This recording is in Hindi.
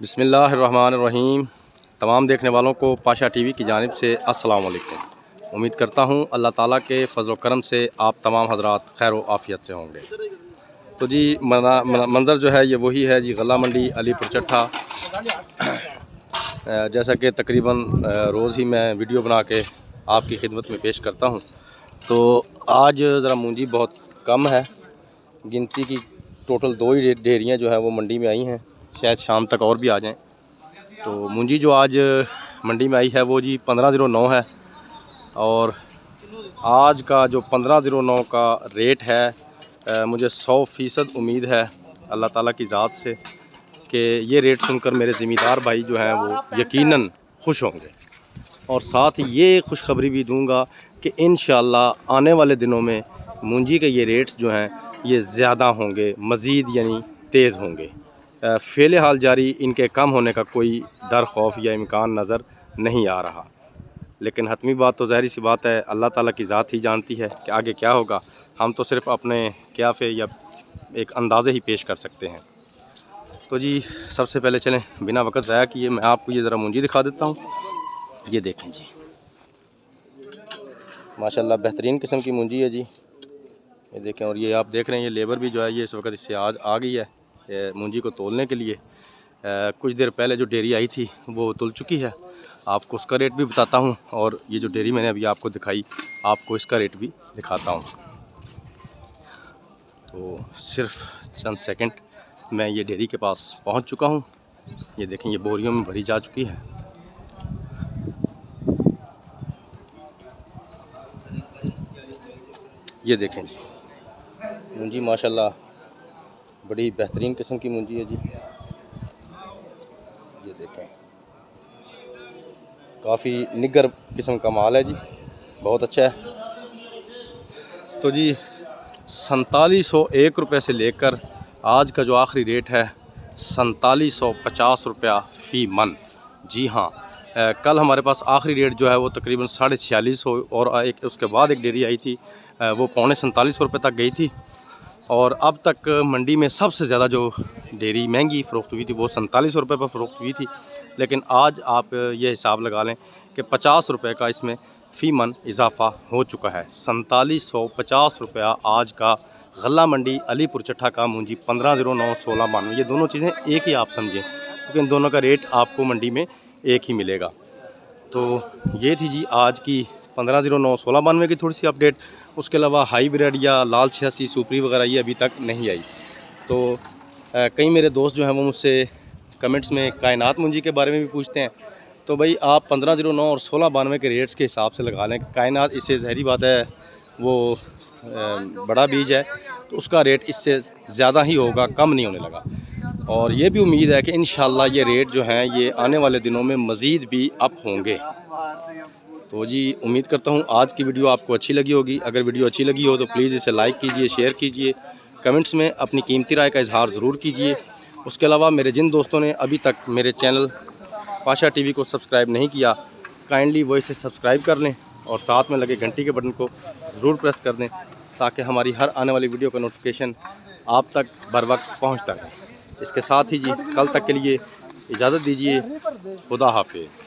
बिस्मिल्लाहिर्रहमानिर्रहीम। तमाम देखने वालों को पाशा टीवी की जानिब से अस्सलाम वालेकुम। उम्मीद करता हूँ अल्लाह ताला के फजल करम से आप तमाम हजरात खैर व आफ़ियत से होंगे। तो जी मंज़र जो है ये वही है जी, गला मंडी अलीपुर चट्ठा। जैसा कि तकरीबन रोज़ ही मैं वीडियो बना के आपकी खिदमत में पेश करता हूँ। तो आज ज़रा मूंजी बहुत कम है, गिनती की टोटल 2 ही ढेरियाँ जो है वो मंडी में आई हैं, शायद शाम तक और भी आ जाएं। तो मूंजी जो आज मंडी में आई है वो जी 1509 है, और आज का जो 1509 का रेट है मुझे 100% उम्मीद है अल्लाह ताला की ज़ात से कि ये रेट सुनकर मेरे ज़मींदार भाई जो हैं वो यकीनन खुश होंगे। और साथ ही ये खुशखबरी भी दूंगा कि इंशाअल्लाह आने वाले दिनों में मूंजी के ये रेट्स जो हैं ये ज़्यादा होंगे, मज़ीद यानी तेज़ होंगे। फ़िलहाल जारी इनके कम होने का कोई डर, खौफ या इम्कान नज़र नहीं आ रहा। लेकिन हतमी बात तो ज़ाहिर सी बात है, अल्लाह ताला की ज़ात ही जानती है कि आगे क्या होगा। हम तो सिर्फ़ अपने क्याफ़े या एक अंदाज़े ही पेश कर सकते हैं। तो जी सबसे पहले चलें बिना वक्त ज़ाया किए मैं आपको ये ज़रा मूंजी दिखा देता हूँ। ये देखें जी, माशाल्लाह बेहतरीन किस्म की मूंजी है जी, ये देखें। और ये आप देख रहे हैं, ये लेबर भी जो है ये इस वक्त इससे आज आ गई है मूंजी को तोलने के लिए। कुछ देर पहले जो डेयरी आई थी वो तुल चुकी है। आपको उसका रेट भी बताता हूँ, और ये जो डेयरी मैंने अभी आपको दिखाई आपको इसका रेट भी दिखाता हूँ। तो सिर्फ चंद सेकंड मैं ये डेयरी के पास पहुँच चुका हूँ। ये देखें, ये बोरियों में भरी जा चुकी है। ये देखें जी, मूंजी माशाल्लाह बड़ी बेहतरीन किस्म की मूंजी है जी। ये देखें, काफ़ी निगर किस्म का माल है जी, बहुत अच्छा है। तो जी 4701 रुपये से लेकर आज का जो आखिरी रेट है 4750 रुपया फ़ी मन। जी हाँ, कल हमारे पास आखिरी रेट जो है वो तकरीबन 4650, और एक उसके बाद एक डेयरी आई थी वो 47.25 रुपये तक गई थी। और अब तक मंडी में सबसे ज़्यादा जो डेयरी महंगी फ़रोख्त हुई थी वो 47 रुपये पर फ़रोख्त हुई थी। लेकिन आज आप ये हिसाब लगा लें कि 50 रुपये का इसमें फ़ी मन इजाफ़ा हो चुका है। 4750 रुपया आज का गला मंडी अलीपुर चट्ठा का मूंजी 1509-1692, ये दोनों चीज़ें एक ही आप समझें, क्योंकि इन दोनों का रेट आपको मंडी में एक ही मिलेगा। तो ये थी जी आज की 1509-1692 की थोड़ी सी अपडेट। उसके अलावा हाईब्रिड या लाल 86 सुपरी वगैरह ये अभी तक नहीं आई। तो कई मेरे दोस्त जो हैं वो मुझसे कमेंट्स में कायनात मूंजी के बारे में भी पूछते हैं। तो भाई आप 1509 और 1692 के रेट्स के हिसाब से लगा लें। कायनात इससे ज़ाहिरी बात है वो बड़ा बीज है, तो उसका रेट इससे ज़्यादा ही होगा, कम नहीं होने लगा। और ये भी उम्मीद है कि इंशाल्लाह ये रेट जो हैं ये आने वाले दिनों में मज़ीद भी अप होंगे। तो जी उम्मीद करता हूँ आज की वीडियो आपको अच्छी लगी होगी। अगर वीडियो अच्छी लगी हो तो प्लीज़ इसे लाइक कीजिए, शेयर कीजिए, कमेंट्स में अपनी कीमती राय का इजहार ज़रूर कीजिए। उसके अलावा मेरे जिन दोस्तों ने अभी तक मेरे चैनल पाशा टीवी को सब्सक्राइब नहीं किया, काइंडली वो इसे सब्सक्राइब कर लें और साथ में लगे घंटी के बटन को ज़रूर प्रेस कर दें, ताकि हमारी हर आने वाली वीडियो का नोटिफिकेशन आप तक बर वक्त पहुँचता रहे। इसके साथ ही जी कल तक के लिए इजाज़त दीजिए। खुदा हाफिज़।